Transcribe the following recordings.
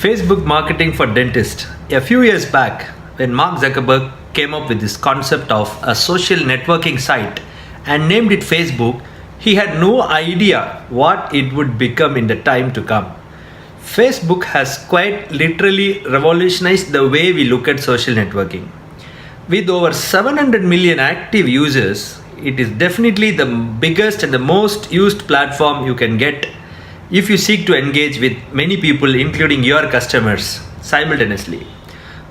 Facebook marketing for dentists. A few years back, when Mark Zuckerberg came up with this concept of a social networking site and named it Facebook, he had no idea what it would become in the time to come. Facebook has quite literally revolutionized the way we look at social networking. With over 700 million active users, it is definitely the biggest and the most used platform you can get if you seek to engage with many people, including your customers, simultaneously.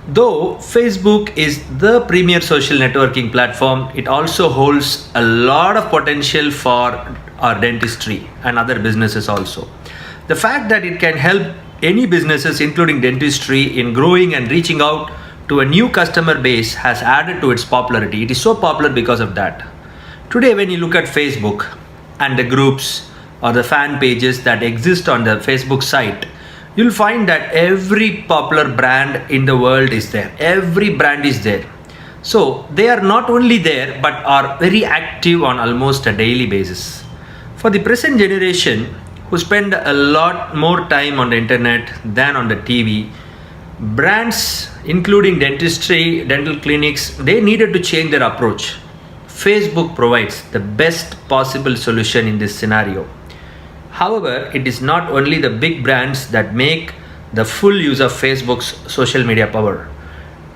Though Facebook is the premier social networking platform, it also holds a lot of potential for our dentistry and other businesses also. The fact that it can help any businesses, including dentistry, in growing and reaching out to a new customer base has added to its popularity. It is so popular because of that. Today, when you look at Facebook and the groups or the fan pages that exist on the Facebook site, you'll find that every popular brand in the world is there. Every brand is there. So they are not only there but are very active on almost a daily basis. For the present generation who spend a lot more time on the internet than on the TV, brands including dentistry, dental clinics, they needed to change their approach. Facebook provides the best possible solution in this scenario. However, it is not only the big brands that make the full use of Facebook's social media power.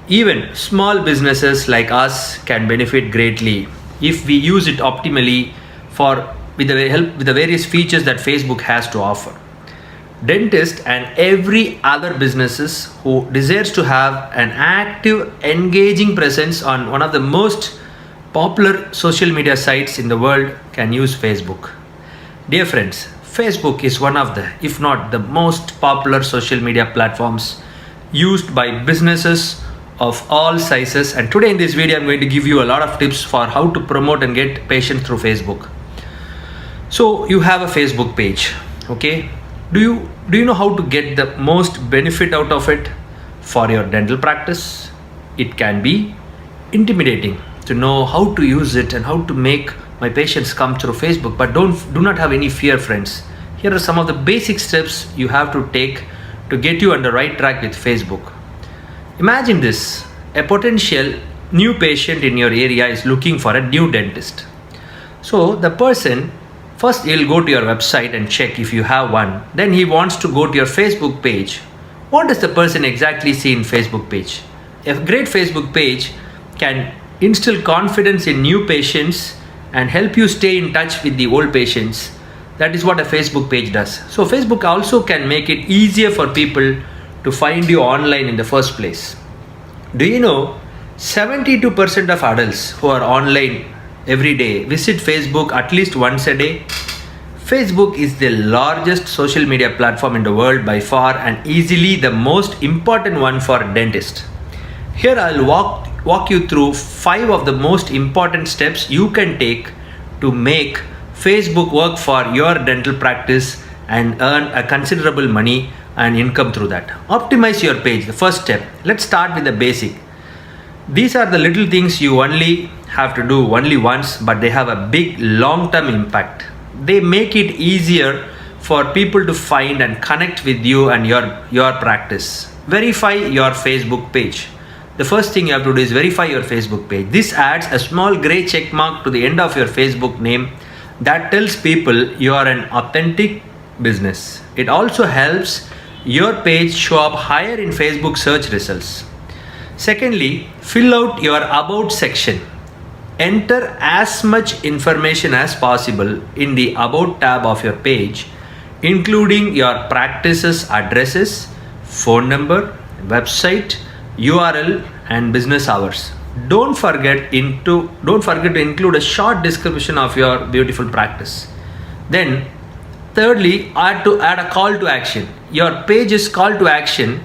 Even small businesses like us can benefit greatly if we use it optimally with the various features that Facebook has to offer. Dentists and every other businesses who desires to have an active, engaging presence on one of the most popular social media sites in the world can use Facebook. Dear friends, Facebook is one of the, if not the most popular social media platforms used by businesses of all sizes. And today in this video, I'm going to give you a lot of tips for how to promote and get patients through Facebook. So you have a Facebook page, okay? Do you know how to get the most benefit out of it for your dental practice? It can be intimidating to know how to use it and how to make my patients come through Facebook, but do not have any fear, friends. Here are some of the basic steps you have to take to get you on the right track with Facebook. Imagine this: a potential new patient in your area is looking for a new dentist. So the person, first he'll go to your website and check if you have one. Then he wants to go to your Facebook page. What does the person exactly see in Facebook page? A great Facebook page can instill confidence in new patients and help you stay in touch with the old patients. That is what a Facebook page does. So Facebook also can make it easier for people to find you online in the first place. Do you know 72% of adults who are online every day visit Facebook at least once a day? Facebook is the largest social media platform in the world by far and easily the most important one for dentists. Here I'll walk you through 5 of the most important steps you can take to make Facebook work for your dental practice and earn a considerable money and income through that. Optimize your page, the first step. Let's start with the basic. These are the little things you only have to do only once, but they have a big long-term impact. They make it easier for people to find and connect with you and your practice. Verify your Facebook page. The first thing you have to do is verify your Facebook page. This adds a small gray check mark to the end of your Facebook name that tells people you are an authentic business. It also helps your page show up higher in Facebook search results. Secondly, fill out your About section. Enter as much information as possible in the About tab of your page, including your practice's addresses, phone number, website, URL and business hours. Don't forget to include a short description of your beautiful practice. Then thirdly, add a call to action. Your page's call to action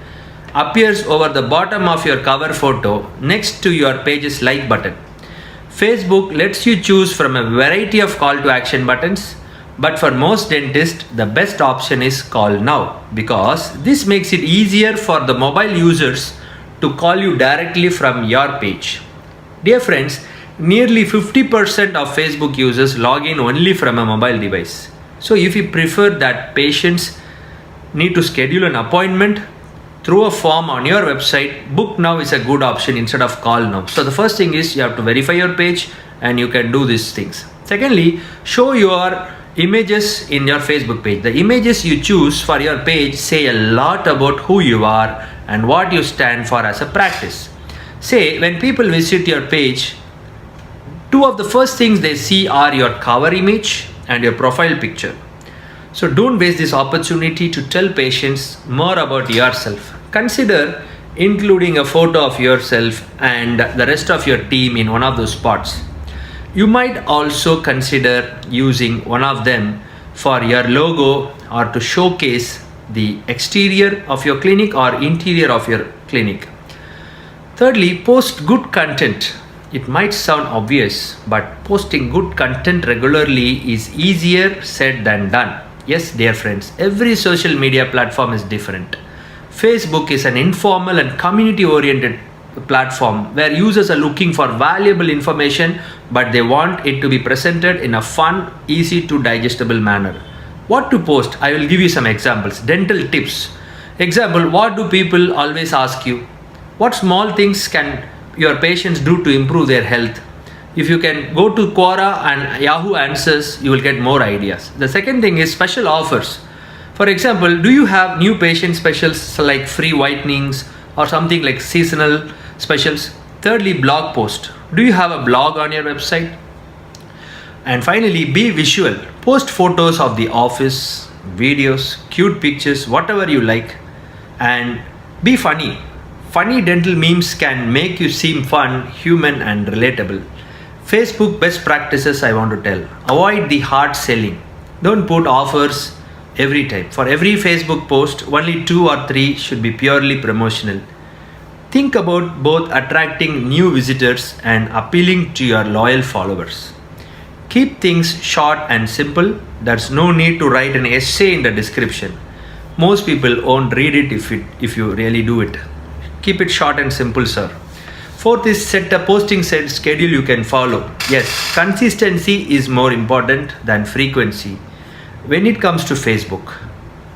appears over the bottom of your cover photo next to your page's like button. Facebook lets you choose from a variety of call to action buttons, but for most dentists, the best option is call now, because this makes it easier for the mobile users to call you directly from your page. Dear friends, nearly 50% of Facebook users log in only from a mobile device. So if you prefer that patients need to schedule an appointment, through a form on your website, book now is a good option instead of call now. So the first thing is you have to verify your page and you can do these things. Secondly, show your images in your Facebook page. The images you choose for your page say a lot about who you are and what you stand for as a practice. Say when people visit your page, two of the first things they see are your cover image and your profile picture. So don't waste this opportunity to tell patients more about yourself. Consider including a photo of yourself and the rest of your team in one of those spots. You might also consider using one of them for your logo or to showcase the exterior of your clinic or interior of your clinic. Thirdly, post good content. It might sound obvious, but posting good content regularly is easier said than done. Yes, dear friends, every social media platform is different. Facebook is an informal and community-oriented platform where users are looking for valuable information, but they want it to be presented in a fun, easy to digestible manner. What to post? I will give you some examples. Dental tips. Example, what do people always ask you? What small things can your patients do to improve their health? If you can go to Quora and Yahoo Answers, you will get more ideas. The second thing is special offers. For example, do you have new patient specials like free whitenings or something like seasonal specials? Thirdly, blog post. Do you have a blog on your website? And finally, be visual. Post photos of the office, videos, cute pictures, whatever you like. And be funny. Funny dental memes can make you seem fun, human and relatable. Facebook best practices I want to tell. Avoid the hard selling. Don't put offers every time. For every Facebook post, only 2 or 3 should be purely promotional. Think about both attracting new visitors and appealing to your loyal followers. Keep things short and simple. There's no need to write an essay in the description. Most people won't read it if you really do it. Keep it short and simple, sir. Fourth is set a posting schedule you can follow. Yes, consistency is more important than frequency. When it comes to Facebook,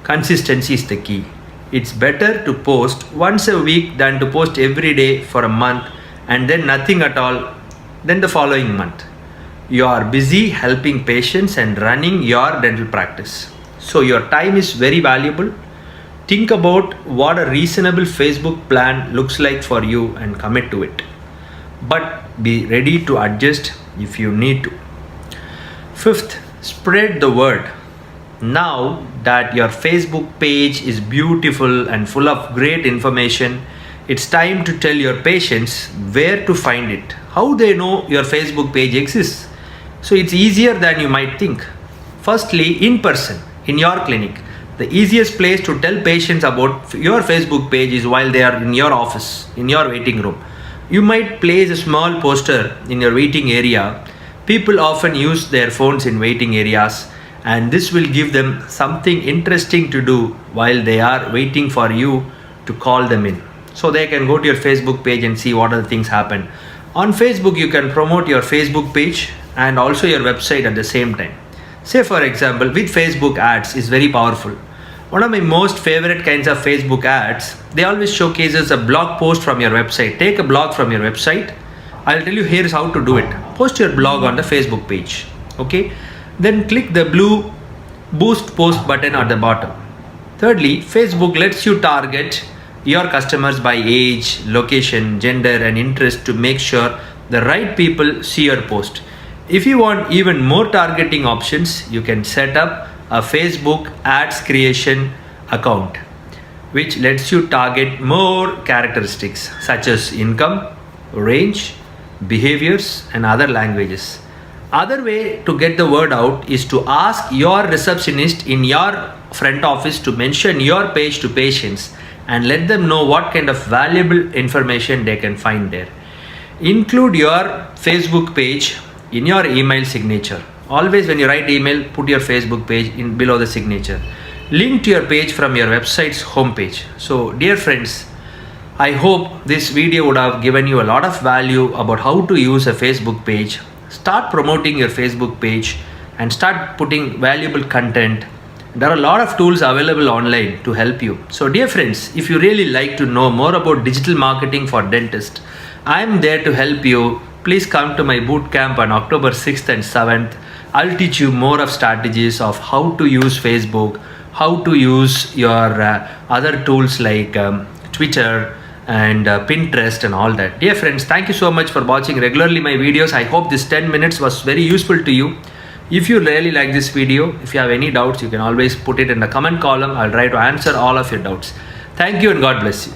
consistency is the key. It's better to post once a week than to post every day for a month and then nothing at all then the following month. You are busy helping patients and running your dental practice. So your time is very valuable. Think about what a reasonable Facebook plan looks like for you and commit to it. But be ready to adjust if you need to. Fifth, spread the word. Now that your Facebook page is beautiful and full of great information, it's time to tell your patients where to find it, how they know your Facebook page exists. So it's easier than you might think. Firstly, in person, in your clinic. The easiest place to tell patients about your Facebook page is while they are in your office, in your waiting room. You might place a small poster in your waiting area. People often use their phones in waiting areas, and this will give them something interesting to do while they are waiting for you to call them in. So they can go to your Facebook page and see what other things happen. On Facebook, you can promote your Facebook page and also your website at the same time. Say for example, with Facebook ads is very powerful. One of my most favorite kinds of Facebook ads, they always showcases a blog post from your website. Take a blog from your website. I'll tell you here's how to do it. Post your blog on the Facebook page. Okay. Then click the blue boost post button at the bottom. Thirdly, Facebook lets you target your customers by age, location, gender and interest to make sure the right people see your post. If you want even more targeting options, you can set up a Facebook ads creation account, which lets you target more characteristics such as income, range, behaviors, and other languages. Other way to get the word out is to ask your receptionist in your front office to mention your page to patients and let them know what kind of valuable information they can find there. Include your Facebook page in your email signature. Always when you write email, put your Facebook page in below the signature. Link to your page from your website's homepage. So dear friends, I hope this video would have given you a lot of value about how to use a Facebook page. Start promoting your Facebook page and start putting valuable content There are a lot of tools available online to help you. So dear friends, if you really like to know more about digital marketing for dentists, I am there to help you. Please come to my bootcamp on October 6th and 7th. I'll teach you more of strategies of how to use Facebook, how to use your other tools like Twitter and Pinterest and all that. Dear friends, thank you so much for watching regularly my videos. I hope this 10 minutes was very useful to you. If you really like this video, if you have any doubts, you can always put it in the comment column. I'll try to answer all of your doubts. Thank you and God bless you.